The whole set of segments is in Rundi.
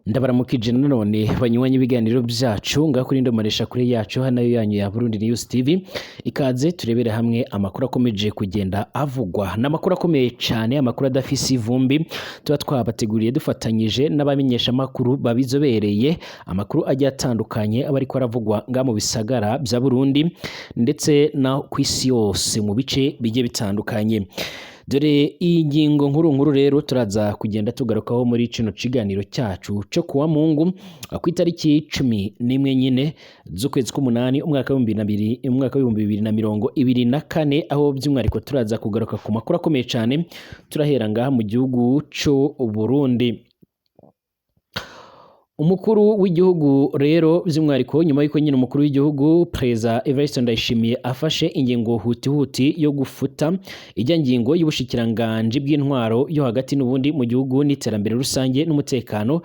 Ndabaramukije nanone banywanyi ibiganiro byacu ngakuri ndomaresha kuri yacu hanayo yanyu ya Burundi News TV ikaze turebere hamwe amakuru akomeje kugenda avugwa n'amakuru akomeye cyane amakuru adafisi ivumbi tuba twabateguriye dufatanyije n'abamenyesha makuru babizobereye amakuru agiye atandukanye abari ko aravugwa nga mu bisagara bya Burundi ndetse na kwisi yose mu bice bigiye bitandukanye. Dore ingingo nkuru rero turaza kugenda tugarukaho muri cino ciganiro cyacu cyo kuwa Mungu ku itariki 11 nyine z'ukwezi k'umunani umwaka wa 2024 aho by'umwariko turaza kugaruka ku makuru akomeye cyane turahera ngaha mu gihugu cyo Burundi. Umukuru w'igihugu rero by'umwariko nyuma y'uko nyine umukuru w'igihugu Perezida Evariste Ndayishimiye afashe ingingo huti yo gufuta ijya ngingo y'ubushikiranganje bw'intwaro yo hagati n'ubundi mu gihugu n'iterambere rusange n'umutekano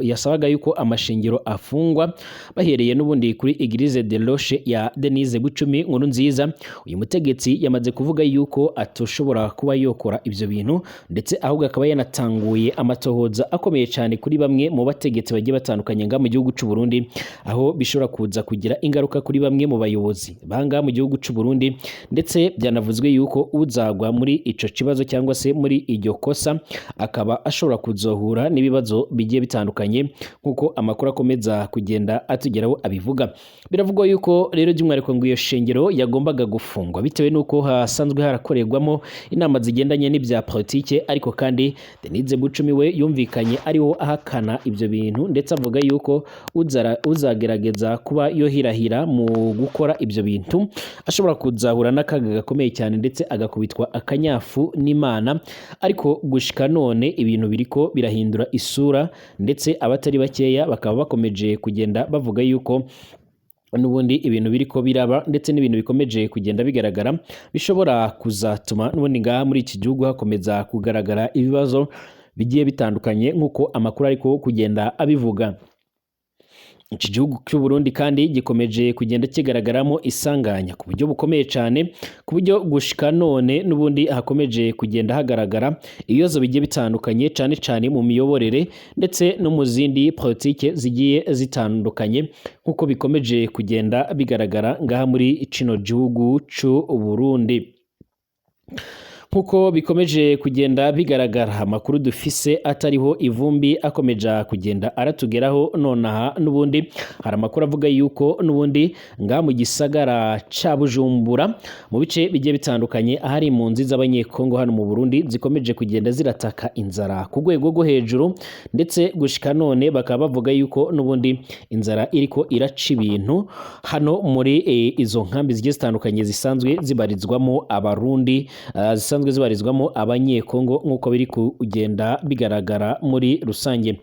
yasabaga yuko amashengero afungwa bahereye n'ubundi kuri Eglise de Roche ya Denise Bucumi nkuru nziza. Uyu mutegetsi yamaze kuvuga yuko atoshobora kuba yokora ivyo bintu ndetse ahubwo akaba yanatanguye amatohoza akomeye cyane kuri bamwe mu bategetsi bagiye batandukanye nga mu gihugu cy'u Burundi aho bishobora kuza kugira ingaruka kuri bamwe mu bayobozi banga mu gihugu cy'u Burundi ndetse byanavuzwe yuko uzagwa muri ico kibazo cyangwa se muri iryo kosa akaba ashobora kuzohura n'ibibazo bigiye bitandukanye nkuko amakuru akomeza kugenda atugeraho abivuga. Biravugwa yuko rero by'umwariko ngo iyo shengero yagombaga gufungwa bitewe nuko hasanzwe harakorerwamo inama zigendanye n'ibya politike ariko kandi Denise Bucumi we yumvikanye ariho ahakana ibyo bintu ndetse avuga yuko uzagerageza kuba yohirahira mu gukora ibyo bintu ashobora kuzahura n'akaga gakomeye cyane ndetse agakubitwa akanyafu n'Imana. Ariko gushika none ibintu biriko birahindura isura ndetse abatari bakeya bakaba bakomeje kugenda bavuga yuko nubundi ibintu biriko biraba ndetse n'ibintu bikomeje kugenda bigaragara bishobora kuzatuma nubundi ngaha muri iki gihugu hakomeza kugaragara ibibazo bigiye bitandukanye nkuko amakuru ariko kugenda abivuga. Iki gihugu cy'u Burundi kandi gikomeje kugenda kigaragaramo isanganya ku buryo bukomeye cyane ku buryo gushika none nubundi hakomeje kugenda hagaragara ibibazo bigiye bitandukanye cyane mu miyoborere ndetse no mu zindi politike zigiye zitandukanye nkuko bikomeje kugenda bigaragara ngaha muri kino gihugu cy'u Burundi. Nkuko bikomeje kugenda bigaragara amakuru dufise atariho ivumbi akomeja kugenda aratugeraho nonaha nubundi hari amakuru avuga yuko nubundi nga mu gisagara ca Bujumbura mu bice bigiye bitandukanye ahari impunzi z'abanyekongo hano mu Burundi zikomeje kugenda zirataka inzara ku rwego rwo hejuru ndetse gushika none bakaba bavuga yuko nubundi inzara iriko iraca ibintu hano muri izo nkambi zigiye zitandukanye zisanzwe zibarizwamo abarundi zisanzwe zibarizwamo abanyekongo nkuko biri kugenda bigaragara muri rusange.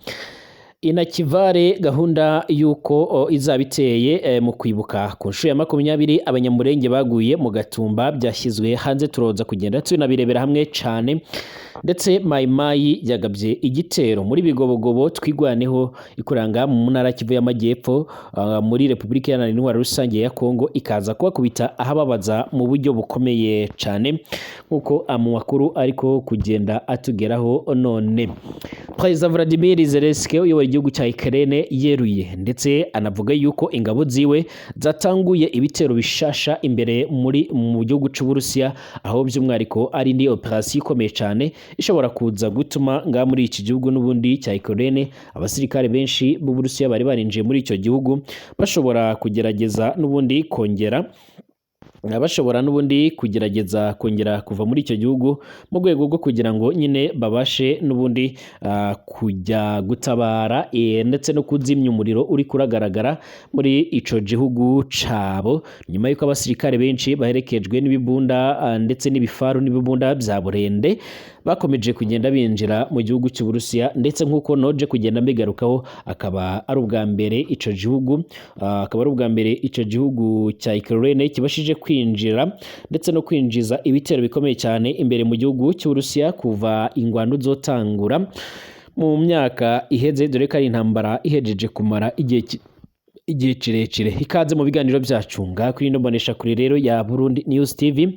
Inakivare gahunda yuko izabiteye mu kwibuka ku nshuro ya 20 abanyamurenge baguye mu Gatumba byashyizwe hanze turoza kugenda tunabirebera hamwe cyane ndetse Mayimayi yagabye igitero muri Bigobogobo twigwaneho ikuranga mu ntara Kivu y'Amajyepfo muri Republika Iharanira Intwaro Rusange ya Kongo ikaza kubakubita ahababaza mu buryo bukomeye cyane nkuko amakuru ariko kugenda atugeraho none. Perezida Vladimir Zelensky uyobora igihugu cya Ukraine yeruye ndetse anavuga yuko ingabo ziwe zatanguye ibitero bishasha imbere mu gihugu cy'u Burusiya aho by'umwariko ari ndi operation ikomeye cyane ishobora kuza gutuma nga muri iki gihugu n'ubundi cya Ukraine abasirikare benshi b'u Burusiya bari barinjiye muri icyo gihugu bashobora kugerageza n'ubundi kongera kongera kuva muri icyo gihugu mu rwego rwo kugira ngo nyine babashe n'ubundi kujya gutabara ndetse no kuzimya umuriro uri kuragaragara muri ico gihugu cabo nyuma y'uko abasirikare benshi baherekejwe n'ibibunda ndetse n'ibifaru n'ibibunda bya burende bakomeje kugenda binjira mu gihugu cy'u Burusiya ndetse nkuko noje kugenda mbigarukaho akaba ari ubwa mbere ico gihugu cya Ukraine kibashije kwinjira ndetse no kwinjiza ibitero bikomeye cyane imbere mu gihugu cy'u Burusiya kuva ingwano zotangura mu myaka iheze dore ko ari intambara ihejeje kumara igihe kirekire. Ikaze mu biganiro byacu nga kuri ndobonesha kuri rero ya Burundi News TV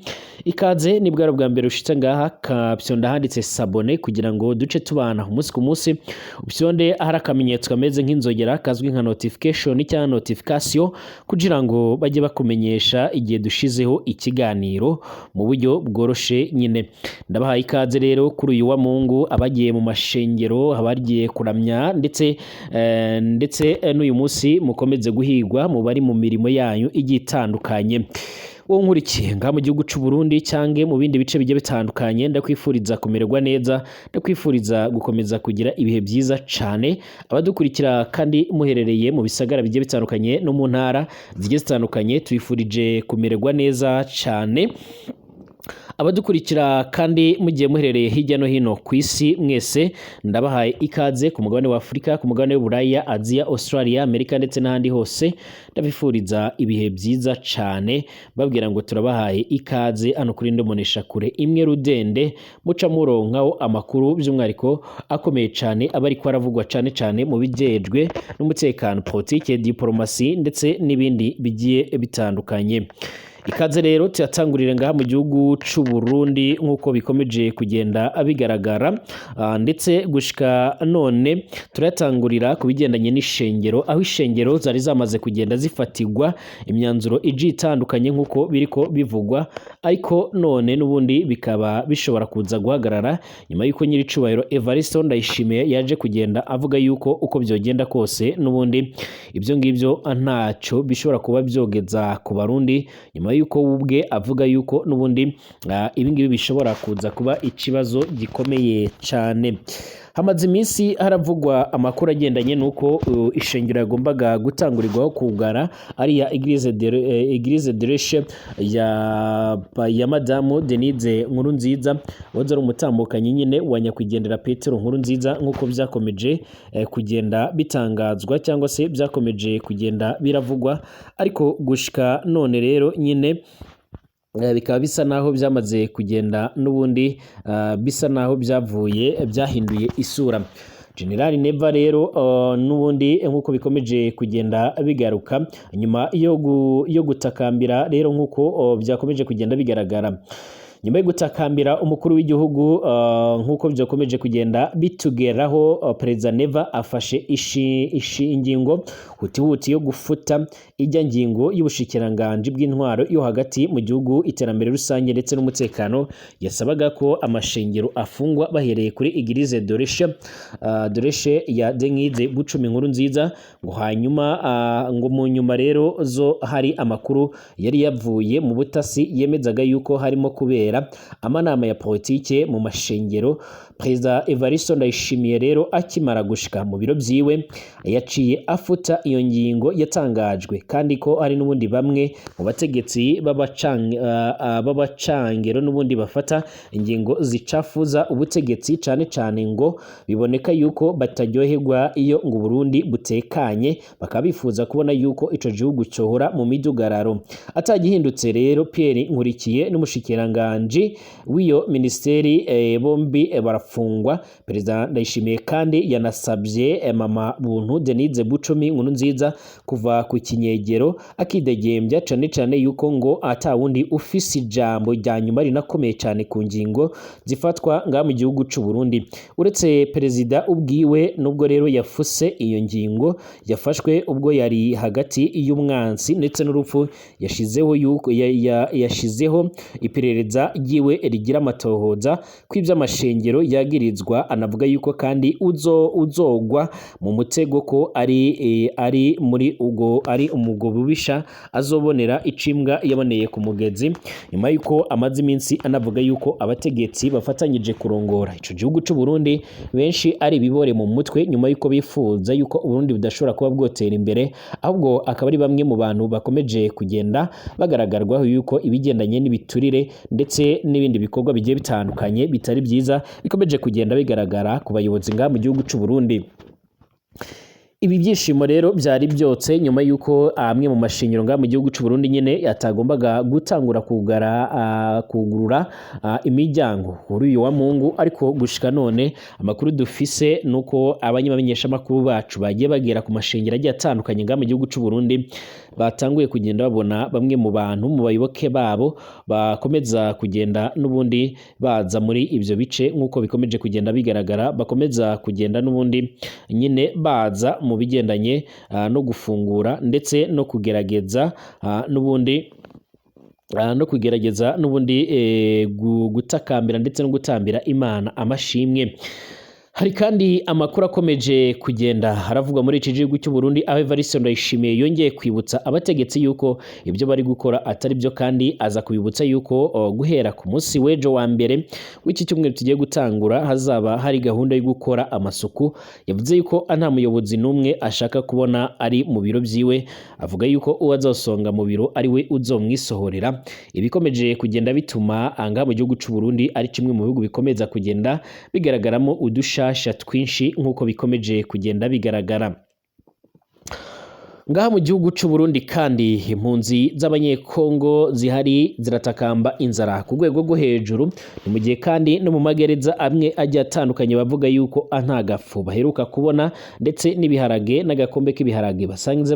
ikaze ni bwaro bwa mbere ushitse ngaha kapyonda handitse sabone kugira ngo duce tubana umunsi ku munsi upyonde ahari akamenyetso kameze nk'inzogera kazwi nka notification cyangwa notification kugira ngo bajye bakumenyesha igihe dushizeho ikiganiro mu buryo bworoshe nyine. Ndabahaye ikaze rero kuri uyu wa Mungu abagiye mu mashengero abagiye kuramya ndetse n'uyu munsi mukomeze guhigwa mu bari mu mirimo yanyu igiye itandukanye. Wowe nkurikiye nga mu gihugu cy'u Burundi cyange mu bindi bice bigiye bitandukanye ndakwifuriza kumererwa neza, ndakwifuriza gukomeza kugira ibihe byiza cyane. Abadukurikira kandi muherereye mu bisagara bigiye bitandukanye no mu ntara zigiye zitandukanye twifurije kumererwa neza cyane. Abadukurikira kandi mugiye muherereye hirya no hino ku isi mwese ndabahaye ikaze ku mugabane wa Afurika, ku mugabane w'Uburaya, Aziya, Australia, Amerika ndetse n'ahandi hose. Ndabifuriza ibihe byiza cyane babwira ngo turabahaye ikaze hano kuri Ndomonesha kure imwe rudende muca muronkaho amakuru by'umwariko akomeye cyane abari ko aravugwa cyane mu bijejwe n'umutekano, politike, diplomasi ndetse n'ibindi bigiye bitandukanye. Ikaze rero tuyatangurire ngaha mu gihugu cy'u Burundi nk'uko bikomeje kugenda abigaragara ndetse gushika none turayatangurira ku bigendanye n'ishengero, aho ishengero zari zamaze kugenda zifatirwa imyanzuro igiye itandukanye nk'uko biriko bivugwa, ariko none n'ubundi bikaba bishobora kuza guhagarara nyuma y'uko nyiricubahiro Evariste Ndayishimiye yaje kugenda avuga yuko uko byogenda kose n'ubundi ibyo ngibyo ntacyo bishobora kuba byogeza ku Barundi, nyuma yuko ubwe avuga yuko n'ubundi ibi ngibi bishobora kuza kuba ikibazo gikomeye cyane. Hamaze iminsi haravugwa amakuru agendanye nuko ishengero yagombaga gutangurirwaho kugara ari ya Eglise de Reche ya Madamu Denise Nkurunziza waza ari umutambukanyi nyine wa nyakwigendera Petero Nkurunziza nk'uko byakomeje kugenda bitangazwa cyangwa se byakomeje kugenda biravugwa, ariko gushika none rero nyine bikaba bisa naho byamaze kugenda n'ubundi bisa naho byahinduye isura. General Neva rero n'ubundi nk'uko bikomeje kugenda bigaruka nyuma yo gutakambira rero nk'uko byakomeje kugenda bigaragara, nyuma yo gutakambira umukuru w'igihugu nk'uko byakomeje kugenda bitugeraho, Perezida Neva afashe ingingo huti yo gufuta ijya ngingo y'ubushikiranganje bw'intwaro yo hagati mu gihugu, iterambere rusange ndetse n'umutekano yasabaga ko amashengero afungwa bahereye kuri Eglise de Reche ya Denise Bucumi Nkurunziza, ngo hanyuma ngo mu nyuma rero zo hari amakuru yari yavuye mu butasi yemezaga yuko harimo kubera amanama ya politike mu mashengero. Perezida Evariste Ndayishimiye rero akimara gushika mu biro byiwe yaciye afuta iyo ngingo yatangajwe, kandi ko hari n'ubundi bamwe mu bategetsi b'abacangero n'ubundi bafata ingingo zicafuza ubutegetsi cyane ngo biboneka yuko bataryoherwa iyo ngo Burundi butekanye, bakaba bifuza kubona yuko ico gihugu cyohora mu midugararo. Atagihindutse rero Pierre Nkurikiye n'umushikiranganje w'iyo ministeri bombi barafungwa. Perezida Ndayishimiye kandi yanasabye mama buntu Denise Bucumi Nkurunziza kuva ku kinyegero akidegembya cyane yuko ngo atawundi ufise ijambo rya nyuma rinakomeye cyane ku ngingo zifatwa nga mu gihugu cy'u Burundi uretse perezida ubwiwe. Nubwo rero yafuse iyo ngingo yafashwe ubwo yari hagati y'umwansi ndetse n'urupfu, yashizeho iperereza ryiwe rigira amatohoza kw'iby'amashengero yagirizwa, anavuga yuko kandi uzogwa mu mutego ko ari umugo bubisha azobonera icimbwa yaboneye ku mugezi, nyuma yuko amaze iminsi anavuga yuko abategetsi bafatanyije kurongora ico gihugu cy'u Burundi benshi ari bibore mu mutwe, nyuma yuko bifuza yuko Burundi budashobora kuba bwotera imbere, ahubwo akaba ari bamwe mu bantu bakomeje kugenda bagaragarwaho yuko ibigendanye n'ibiturire ndetse n'ibindi bikorwa bigiye bitandukanye bitari byiza bikomeje kugenda bigaragara ku bayobozi nga mu gihugu cy'u Burundi. Ibi byishimo rero byari byotse nyuma yuko amwe mu mashingiro nga mu gihugu cy'u Burundi nyene yatagombaga gutangura kugurura imiryango kuri uyu wa Mungu, ariko gushika none amakuru dufise nuko abanyamenyesha makuru bacu bagiye bagera ku mashingiro agiye atandukanye nga mu gihugu cy'u Burundi batanguye kugenda babona bamwe mu bantu mu bayoboke babo bakomeza kugenda n'ubundi baza muri ivyo bice nk'uko bikomeje kugenda bigaragara, bakomeza kugenda n'ubundi nyine baza mu bigendanye no gufungura ndetse no kugerageza n'ubundi gutakambira ndetse no gutambira Imana amashimwe. Hari kandi amakuru akomeje kugenda haravugwa muri iki gihugu cy'u Burundi, aho Evariste Ndayishimiye yongeye kwibutsa abategetsi yuko ibyo bari gukora atari byo, kandi aza kubibutsa yuko guhera ku munsi w'ejo wa mbere w'iki cyumweru tugiye gutangura hazaba hari gahunda yo gukora amasuku. Yavuze yuko nta muyobozi n'umwe ashaka kubona ari mu biro byiwe, avuga yuko uwo azosonga mu biro ari we uzomwisohorera. Ibikomeje kugenda bituma anga mu gihugu cy'u Burundi ari kimwe mu bihugu bikomeza kugenda bigaragaramo udushasha twinshi nk'uko bikomeje kugenda bigaragara. Ngaha mu gihugu cy'u Burundi kandi impunzi z'abanyekongo zihari ziratakamba inzara ku rwego rwo hejuru, ni mu gihe kandi no mu magereza amwe agiye atandukanye bavuga yuko nta gafu baheruka kubona ndetse n'ibiharage n'agakombe k'ibiharage basanzwe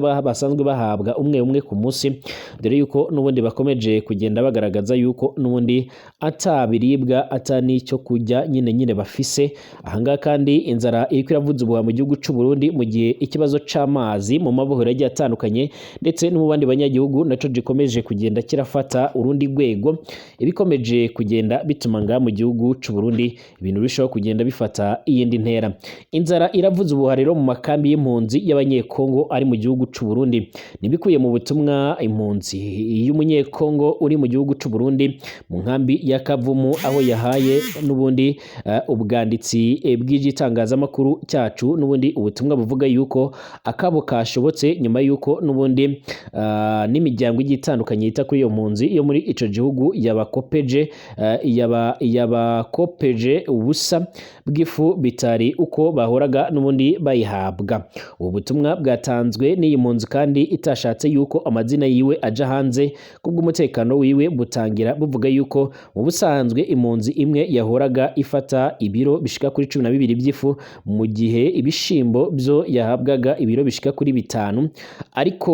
bahabwa umwe ku munsi, dore yuko n'ubundi bakomeje kugenda bagaragaza yuko n'ubundi atabiribwa n'icyo kurya nyine bafise. Ahangaha kandi inzara iriko iravuza ubuhuha mu gihugu cy'u Burundi, mu gihe ikibazo c'amazi mu mabohero atandukanye ndetse no mu bandi banyagihugu naco gikomeje kugenda kirafata urundi rwego. Ibikomeje kugenda bituma nga mu gihugu cy'u Burundi ibintu bishaho kugenda bifata iyindi ntera. Inzara iravuza ubuhuha rero mu makambi y'impunzi y'abanyekongo ari mu gihugu cy'u Burundi. Nibikuye mu butumwa impunzi y'umunyekongo uri mu gihugu cy'u Burundi mu nkambi ya Kavumu, aho yahaye n'ubundi ubwanditsi bw'igitangazamakuru cyacu n'ubundi ubutumwa buvuga yuko akabo kashobotse nyuma yuko n'ubundi n'imiryango igitandukanye yita kuri iyo mpunzi yo muri ico gihugu yabakopeje ubusa bw'ifu bitari uko bahoraga n'ubundi bayihabwa. Ubu butumwa bwatanzwe n'iyi mpunzi kandi itashatse yuko amazina yiwe aja hanze kubw'umutekano wiwe, butangira buvuga yuko mu busanzwe impunzi imwe yahoraga ifata ibiro bishika kuri 12 by'ifu, mu gihe ibishimbo byo yahabwaga ibiro bishika kuri 5, ariko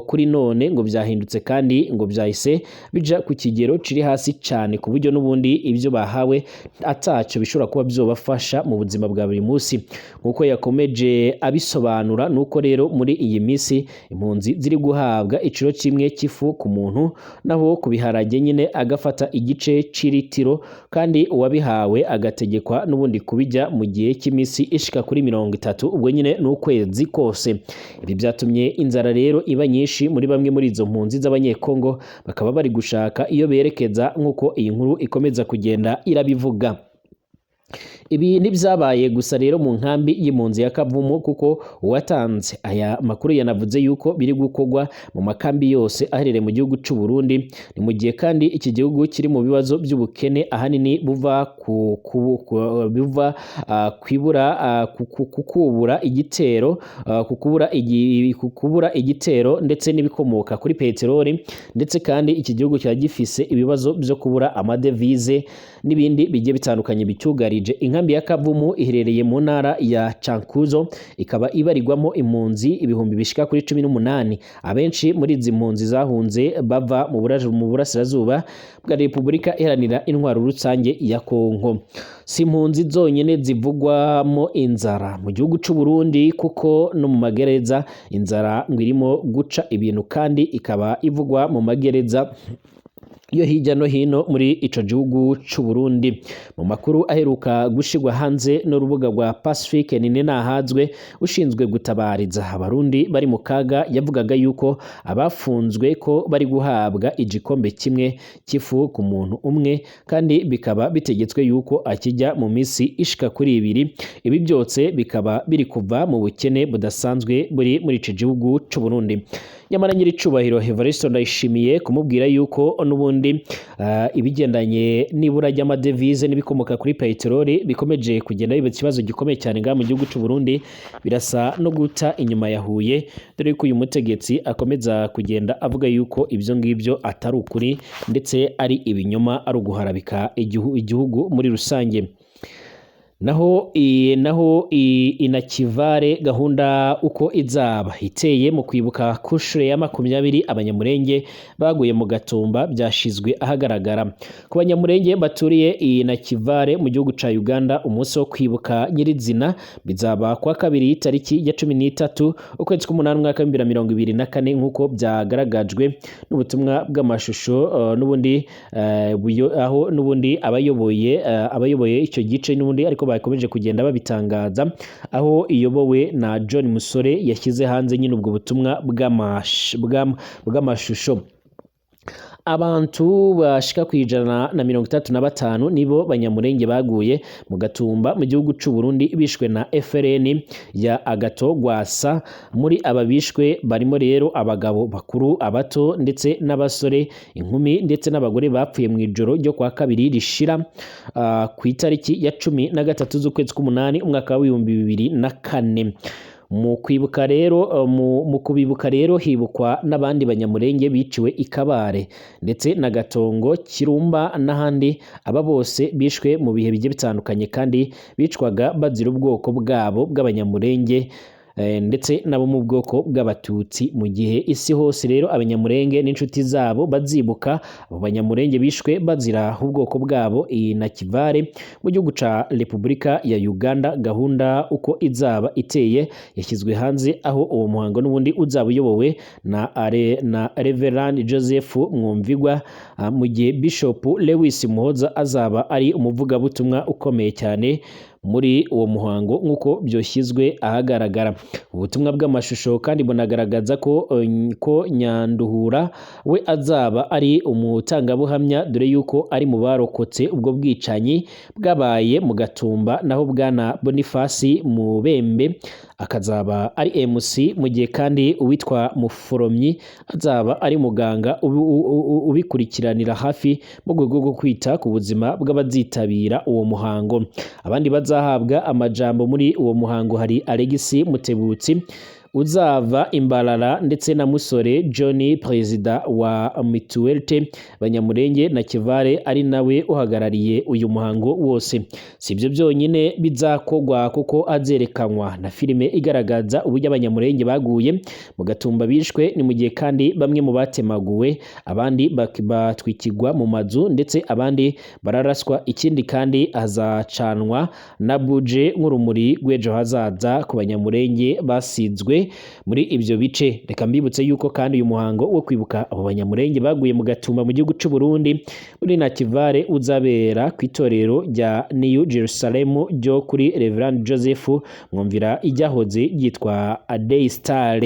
kuri none ngo byahindutse kandi ngo byahise bija ku kigero kiri hasi cyane ku buryo n'ubundi ibyo bahawe atacyo bishobora kuba byobafasha mu buzima bwa buri munsi. Nkuko yakomeje abisobanura nuko rero muri iyi minsi impunzi ziri guhabwa iciro kimwe cy'ifu ku muntu, naho ku biharage nyine agafata igice c'iritiro, kandi uwabihawe agategekwa n'ubundi kubijya mu gihe cy'iminsi ishika kuri 30, ubwo nyine n'ukwezi kose. Ibi byatumye inzara rero iba nyinshi muri bamwe muri izo mpunzi z'abanyekongo, bakaba bari gushaka iyo berekeza nk'uko iyi nkuru ikomeza kugenda irabivuga. Ibi ntibyabaye gusa rero mu nkambi y'impunzi ya Kavumu, kuko uwatanze aya makuru yanavuze yuko biri gukorwa mu makambi yose aherereye mu gihugu cy'u Burundi. Ni mu gihe kandi iki gihugu kiri mu bibazo by'ubukene ahanini buva kukubura igitero ndetse n'ibikomoka kuri peteroli, ndetse kandi iki gihugu cyari gifise ibibazo byo kubura amadevize n'ibindi bigiye bitandukanye bicyugarije. Inkambi ya Kavumu iherereye mu ntara ya Cankuzo, ikaba ibarirwamo impunzi ibihumbi bishika kuri 18. Abenshi muri izi mpunzi zahunze bava mu burasirazuba bwa Repubulika Iharanira Intwaro Rusange ya Kongo. Si impunzi zonyine zivugwamo inzara mu gihugu cy'u Burundi, kuko no mu magereza inzara ngo irimo guca ibintu, kandi ikaba ivugwa mu magereza yo hirya no hino muri ico gihugu cy'u Burundi. Mu makuru aheruka gushigwa hanze n'urubuga rwa Pacifique Ninahazwe ushinzwe gutabariza abarundi bari mu kaga, yavugaga yuko abafunzwe ko bari guhabwa igikombe kimwe cy'ifu ku muntu umwe, kandi bikaba bitegetswe yuko akijya mu minsi ishika kuri 2. Ibi byose bikaba biri kuva mu bukene budasanzwe buri muri ico gihugu cy'u Burundi. nyamara nyiri cubahiro Evariste Ndayishimiye kumubwira yuko n'ubundi ibigendanye n'ibura ry'amadevize n'ibikomoka kuri peteroli bikomeje kugenda biba ikibazo gikomeye cyane ngaha mu gihugu cy'u Burundi, birasa no guta inyuma ya Huye, dore ko uyu mutegetsi akomeza kugenda avuga yuko ibyo ngibyo atari ukuri ndetse ari ibinyoma, ari uguharabika igihugu muri rusange. Naho inakivare gahunda uko izaba iteye mu kwibuka kushure ya 20 abanyamurenge baguye mu Gatumba byashizwe ahagaragara. Ku banyamurenge baturiye inakivare mu gihugu ca Uganda, umunsi wo kwibuka nyirizina bizaba kwa kabiri tariki ya 13 ukwezi k'umunani mwaka 2024 nkuko byagaragajwe n'ubutumwa bw'amashusho n'ubundi aho n'ubundi abayoboye icyo gice n'ubundi ariko bakomeje kugenda babitangaza, aho iyobowe na John Musore yashyize hanze nyine ubwo butumwa bw'amashusho. Abantu bashika ku 135 nibo banyamurenge baguye mu Gatumba mu gihugu cy'u Burundi bishwe na FRN ya Agato Gwasa. Muri aba bishwe barimo rero abagabo bakuru, abato ndetse n'abasore, inkumi ndetse n'abagore bapfuye mu ijoro ryo kwa kabiri rishira ku itariki ya 13 z'ukwezi k'umunani umwaka wa 2024. Mu kubibuka rero hibukwa n'abandi banyamurenge biciwe Ikabare ndetse na Gatongo, Kirumba n'ahandi. Aba bose bishwe mu bihe bigiye bitandukanye kandi bicwaga bazira ubwoko bwabo bw'abanyamurenge ndetse nabo mu bwoko bw'abatutsi. Mu gihe isi hose rero abanyamurenge n'inshuti zabo bazibuka abo banyamurenge bishwe bazira ubwoko bwabo, inakivare mu gihugu ca Repubulika ya Uganda gahunda uko izaba iteye yashyizwe hanze, aho uwo muhango n'ubundi uzaba uyobowe na Reverend Joseph Mwumvigwa, mu gihe Bishop Lewis Muhoza azaba ari umuvugabutumwa ukomeye cyane muri uwo muhango nk'uko byoshyizwe ahagaragara. Ubutumwa bw'amashusho kandi bunagaragaza ko Nyanduhura we azaba ari umutangabuhamya, dore yuko ari mu barokotse ubwo bwicanyi bwabaye mu Gatumba, naho bwana Boniface Mubembe akazaba ari MC, mu gihe kandi uwitwa Muforomyi azaba ari muganga ubikurikiranira hafi mu rwego rwo kwita ku buzima bw'abazitabira uwo muhango. Abandi bazahabwa amajambo muri uwo muhango hari Alexis Mutebutsi uzava Imbarara ndetse na Musore John, perezida wa Mituwelite Banyamurenge na Kivare ari nawe uhagarariye uyu muhango wose. Si ibyo byonyine bizakogwa kuko azerekanwa na filime igaragaza uburyo abanyamurenge baguye mu Gatumba bishwe, ni mu gihe kandi bamwe mu batemaguwe, abandi batwikirwa mu mazu ndetse abandi bararaswa. Ikindi kandi hazacanwa na buje nk'urumuri rw'ejo hazaza ku banyamurenge basizwe muri ibyo bice. Reka mbibutse yuko kandi uyu muhango wo kwibuka abo banyamurenge baguye mu Gatumba mu gihugu cy'u Burundi muri Nakivare uzabera ku itorero rya New Jerusalem ryo kuri Reverend Joseph Mwumvira ijyahoze yitwa Day Star.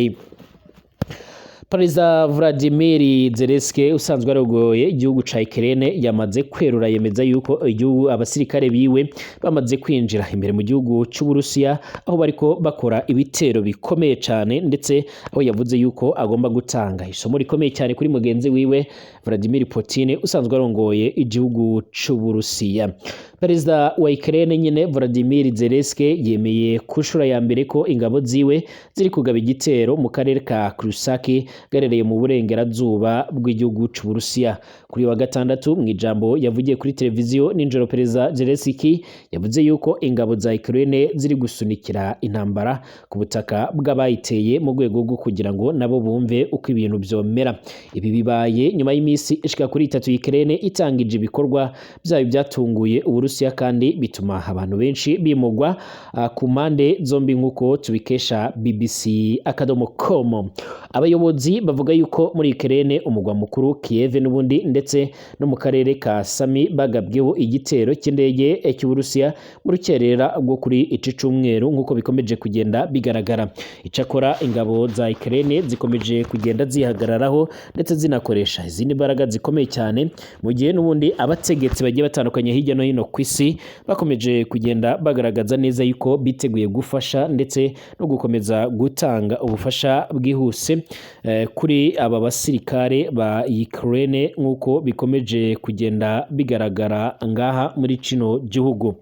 Perezida Vladimir Zelensky usanzwe arogoye igihugu ca Ukraine yamaze kwerura yemeza yuko igihugu abasirikare biwe bamaze kwinjira imbere mu gihugu cy'u Burusiya, aho bariko bakora ibitero bikomeye cyane, ndetse aho yavuze yuko agomba gutanga isomo rikomeye cyane kuri mugenzi wiwe Vladimir Putin usanzwe arongoye igihugu cy'u Burusiya. Perezida wa Ukraine nyine Vladimir Zelensky yemeye kushura ya mbere ko ingabo ziwe ziri kugaba igitero mu karere ka Kursk garereye mu burengerazuba bw'igihugu cy'u Burusiya. Kuri wa gatandatu mu ijambo yavugiye kuri televiziyo ninjoro, Perezida Zelensky yavuze yuko ingabo za Ukraine ziri gusunikira intambara ku butaka bw'abayiteye mu rwego rwo kugira ngo nabo bumve uko ibintu byomera. Ibi bibaye nyuma y'imisi ishika kuri 3 Ukraine itangije ibikorwa byayo byatunguye Uburusiya kandi bituma abantu benshi bimugwa ku mpande zombi nk'uko tubikesha BBC.com. Abayobozi bavuga yuko muri Ukraine umugwa mukuru Kiev n'ubundi ndetse no mu karere ka Sami bagabweho igitero cy'indege cy'Uburusiya mu rukerera rwo kuri iki cyumweru nk'uko bikomeje kugenda bigaragara. Icakora ingabo za Ukraine zikomeje kugenda zihagararaho ndetse zinakoresha izindi mbaraga zikomeye cyane, mu gihe n'ubundi abategetsi bagiye batandukanye hirya no hino ku kw'isi bakomeje kugenda bagaragaza neza yuko biteguye gufasha ndetse no gukomeza gutanga ubufasha bwihuse kuri aba basirikare ba Ukraine nk'uko bikomeje kugenda bigaragara ngaha muri kino gihugu.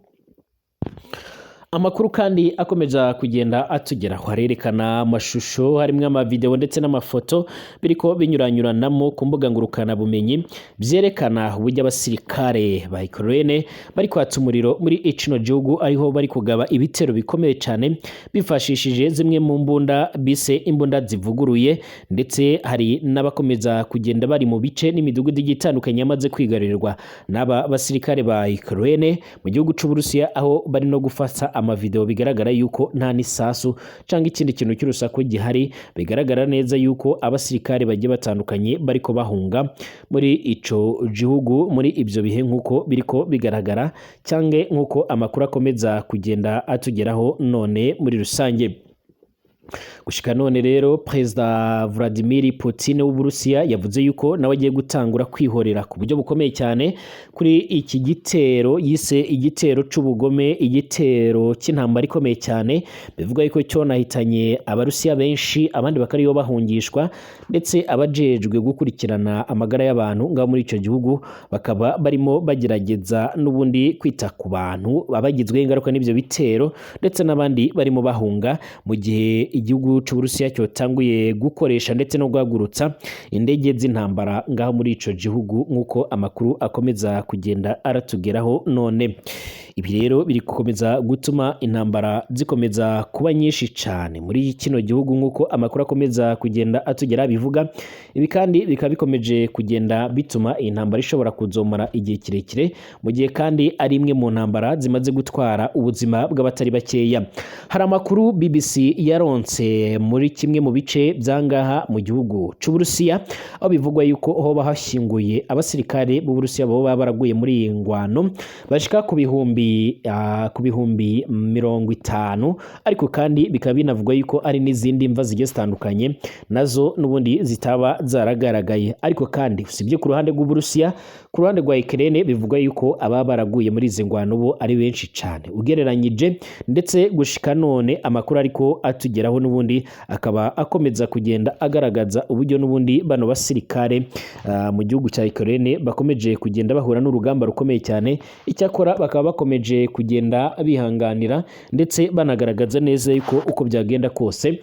Amakuru kandi akomeza kugenda atugeraho harerekana amashusho harimwo amavideo ndetse n'amafoto biriko binyuranyuranamo ku mbuga ngurukana bumenyi vyerekana uburyo abasirikare ba Ukraine bari kwatsa umuriro muri kino gihugu ariho bari kugaba ibitero bikomeye cyane bifashishije zimwe mu mbunda bise imbunda zivuguruye, ndetse hari n'abakomeza kugenda bari mu bice n'imidugudu igitandukanye yamaze kwigarurirwa n'aba basirikare ba Ukraine mu gihugu c'Uburusiya, aho bari no gufata amavideo bigaragara yuko nta n'isasu cyangwa ikindi kintu cy'urusaku gihari, bigaragara neza yuko abasirikare bagiye batandukanye bariko bahunga muri ico gihugu muri ibyo bihe nk'uko biriko bigaragara cyangwa nk'uko amakuru akomeza kugenda atugeraho none muri rusange. Gushika none rero Perezida Vladimir Putin w'Uburusiya yavuze yuko nawe agiye gutangura kwihorera ku buryo bukomeye cyane kuri iki gitero yise igitero c'ubugome, igitero cy'intambara ikomeye cyane, bivuga yuko cyo nahitanye abarusiya benshi abandi bakariyo bahungishwa, ndetse abajejwe gukurikirana amagara y'abantu ngaho muri ico gihugu bakaba barimo bagerageza n'ubundi kwita ku bantu abagizwe ingaruka n'ivyo bitero, ndetse n'abandi barimo bahunga mu gihe igihugu c'Uburusiya cyotanguye gukoresha ndetse no guhagurutsa indege z'intambara ngaho muri ico gihugu nk'uko amakuru akomeza kugenda aratugeraho none. Ibi rero biri gukomeza gutuma intambara zikomeza kuba nyinshi cyane muri kino gihugu nk'uko amakuru akomeza kugenda atugera bivuga. Ibi kandi bikaba bikomeje kugenda bituma intambara ishobora kuzomara igihe kirekire, mu gihe kandi ari imwe mu ntambara zimaze gutwara ubuzima bw'abatari bakeya. Hari amakuru BBC yaronse muri kimwe mu bice byangaha mu gihugu c'Uburusiya, aho bivugwa yuko hoba hashyinguye abasirikare b'Uburusiya baba baraguye muri iyi ngwano bashika ku bihumbi 50, ariko kandi bikaba binavugwa yuko ari n'izindi mva zigiye zitandukanye nazo n'ubundi zitaba zaragaragaye. Ariko kandi usibye ku ruhande rw'Uburusiya, ku ruhande rwa Ukraine bivugwa yuko ababa baraguye muri izi ngwano bo ari benshi cyane ugereranyije, ndetse gushika none amakuru ariko atugeraho n'ubundi akaba akomeza kugenda agaragaza uburyo n'ubundi bano basirikare mu gihugu cya Ukraine bakomeje kugenda bahura n'urugamba rukomeye cyane. Icyakora bakaba bakomeje kugenda bihanganira ndetse banagaragaza neza yuko uko byagenda kose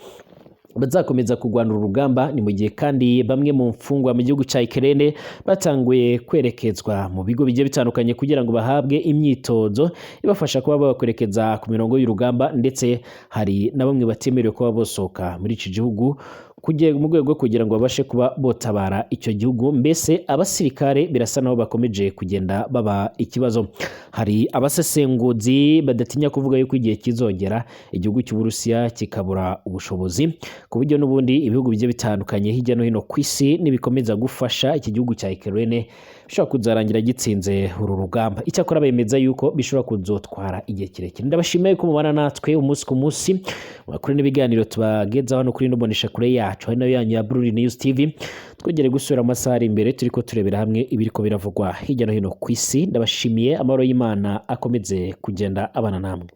bazakomeza kurwana urugamba. Ni mu gihe kandi bamwe mu mfungwa mu gihugu cya Ukraine batanguye kwerekezwa mu bigo bigiye bitandukanye kugira ngo bahabwe imyitozo ibafasha kuba bakwerekeza ku mirongo y'urugamba, ndetse hari na bamwe batemerewe kuba bosohoka muri iki gihugu mu rwego kugira ngo babashe kuba botabara icyo gihugu. Mbese abasirikare birasa naho bakomeje kugenda baba ikibazo. Hari abasesenguzi badatinya kuvuga yuko igihe kizongera igihugu cy'Uburusiya kikabura ubushobozi, ku buryo n'ubundi ibihugu bigiye bitandukanye hirya no hino ku isi nibikomeza gufasha iki gihugu cya Ukraine bishobora kuzarangira gitsinze uru rugamba. Icyakora bemeza yuko bishobora kuzotwara igihe kirekire. Ndabashimiye ko mubana natwe umunsi ku munsi makuru n'ibiganiro tubagezaho no kuri ndobonesha kure yacu ari nayo yanyu ya Bruri News TV. Twegere gusura amasaha ari imbere turiko turebera hamwe ibiriko biravugwa hirya no hino ku isi. Ndabashimiye, amahoro y'Imana akomeze kugenda abana namwe.